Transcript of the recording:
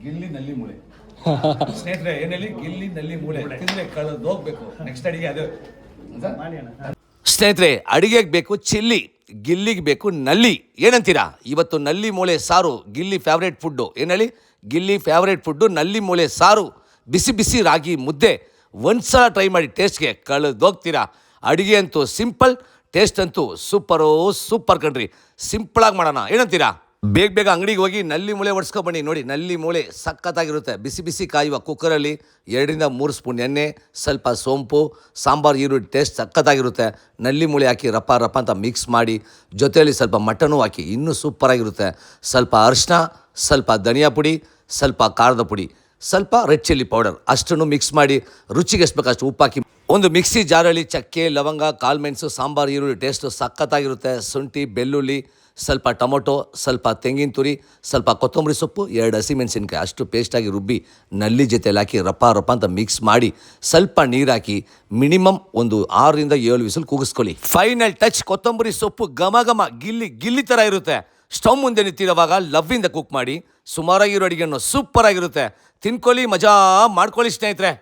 ಗಿಲ್ಲಿ ನಲ್ಲಿ ಮೂಳೆ ಸ್ನೇಹಿತರೆ ಏನೇಳಿ ಗಿಲ್ಲಿ ನಲ್ಲಿ ಮೂಳೆ ತಿಂದ್ರೆ ಕಳೆದು ಹೋಗ್ಬೇಕು. ನೆಕ್ಸ್ಟ್ ಅಡಿಗೆ ಅದು ಸ್ನೇಹಿತರೆ, ಅಡಿಗೆಗೆ ಬೇಕು ಚಿಲ್ಲಿ, ಗಿಲ್ಲಿಗೆ ಬೇಕು ನಲ್ಲಿ. ಏನಂತೀರಾ? ಇವತ್ತು ನಲ್ಲಿ ಮೂಳೆ ಸಾರು ಗಿಲ್ಲಿ ಫೇವ್ರೇಟ್ ಫುಡ್ಡು. ಏನೇಳಿ ಗಿಲ್ಲಿ ಫೇವ್ರೇಟ್ ಫುಡ್ಡು ನಲ್ಲಿ ಮೂಳೆ ಸಾರು, ಬಿಸಿ ಬಿಸಿ ರಾಗಿ ಮುದ್ದೆ. ಒಂದ್ಸಲ ಟ್ರೈ ಮಾಡಿ, ಟೇಸ್ಟ್ಗೆ ಕಳೆದೋಗ್ತೀರಾ. ಅಡುಗೆ ಅಂತೂ ಸಿಂಪಲ್, ಟೇಸ್ಟ್ ಅಂತೂ ಸೂಪರ್ ಕಣ್ರಿ. ಸಿಂಪಲಾಗಿ ಮಾಡೋಣ, ಏನಂತೀರಾ? ಬೇಗ ಬೇಗ ಅಂಗಡಿಗೆ ಹೋಗಿ ನಲ್ಲಿ ಮೂಳೆ ಬನ್ನಿ. ನೋಡಿ, ನಲ್ಲಿ ಮೂಳೆ ಸಖತ್ತಾಗಿರುತ್ತೆ. ಬಿಸಿ ಬಿಸಿ ಕಾಯುವ ಕುಕ್ಕರಲ್ಲಿ 2 ರಿಂದ 3 ಸ್ಪೂನ್ ಎಣ್ಣೆ, ಸ್ವಲ್ಪ ಸೋಂಪು, ಸಾಂಬಾರು ಈರುಳ್ಳಿ, ಟೇಸ್ಟ್ ಸಖತ್ತಾಗಿರುತ್ತೆ. ನಲ್ಲಿ ಮೂಳೆ ಹಾಕಿ ರಪ್ಪ ಅಂತ ಮಿಕ್ಸ್ ಮಾಡಿ, ಜೊತೆಯಲ್ಲಿ ಸ್ವಲ್ಪ ಮಟನು ಹಾಕಿ ಇನ್ನೂ ಸೂಪರಾಗಿರುತ್ತೆ. ಸ್ವಲ್ಪ ಅರಿಶಿನ, ಸ್ವಲ್ಪ ಧನಿಯಾ ಪುಡಿ, ಸ್ವಲ್ಪ ಖಾರದ ಪುಡಿ, ಸ್ವಲ್ಪ ರೆಡ್ ಚಿಲ್ಲಿ ಪೌಡರ್ ಅಷ್ಟನ್ನು ಮಿಕ್ಸ್ ಮಾಡಿ, ರುಚಿಗೆ ಎಷ್ಟು ಬೇಕಷ್ಟು ಉಪ್ಪು ಹಾಕಿ ಒಂದು ಮಿಕ್ಸಿ ಜಾರಲ್ಲಿ ಚಕ್ಕೆ, ಲವಂಗ, ಕಾಳುಮೆಣಸು, ಸಾಂಬಾರು ಈರುಳ್ಳಿ ಟೇಸ್ಟು ಸಖತ್ತಾಗಿರುತ್ತೆ. ಶುಂಠಿ, ಬೆಳ್ಳುಳ್ಳಿ, ಸ್ವಲ್ಪ ಟೊಮೊಟೊ, ಸ್ವಲ್ಪ ತೆಂಗಿನ ತುರಿ, ಸ್ವಲ್ಪ ಕೊತ್ತಂಬರಿ ಸೊಪ್ಪು, 2 ಹಸಿಮೆಣಸಿನ್ಕಾಯಿ ಅಷ್ಟು ಪೇಸ್ಟಾಗಿ ರುಬ್ಬಿ ನಲ್ಲಿ ಜೊತೆಯಲ್ಲಿ ಹಾಕಿ ರಪ್ಪ ಅಂತ ಮಿಕ್ಸ್ ಮಾಡಿ, ಸ್ವಲ್ಪ ನೀರು ಹಾಕಿ ಮಿನಿಮಮ್ ಒಂದು 6 ರಿಂದ 7 ವಿಸಿಲ್ ಕೂಗಿಸ್ಕೊಳ್ಳಿ. ಫೈನಲ್ ಟಚ್ ಕೊತ್ತಂಬರಿ ಸೊಪ್ಪು ಘಮ ಗಿಲ್ಲಿ ಥರ ಇರುತ್ತೆ. ಸ್ಟವ್ ಮುಂದೆ ನಿಂತಿರುವಾಗ ಲವ್ವಿಂದ ಕುಕ್ ಮಾಡಿ, ಸುಮಾರಾಗಿರೋ ಅಡುಗೆಯನ್ನು ಸೂಪರಾಗಿರುತ್ತೆ. ತಿನ್ಕೊಳ್ಳಿ, ಮಜಾ ಮಾಡ್ಕೊಳ್ಳಿ ಸ್ನೇಹಿತರೆ.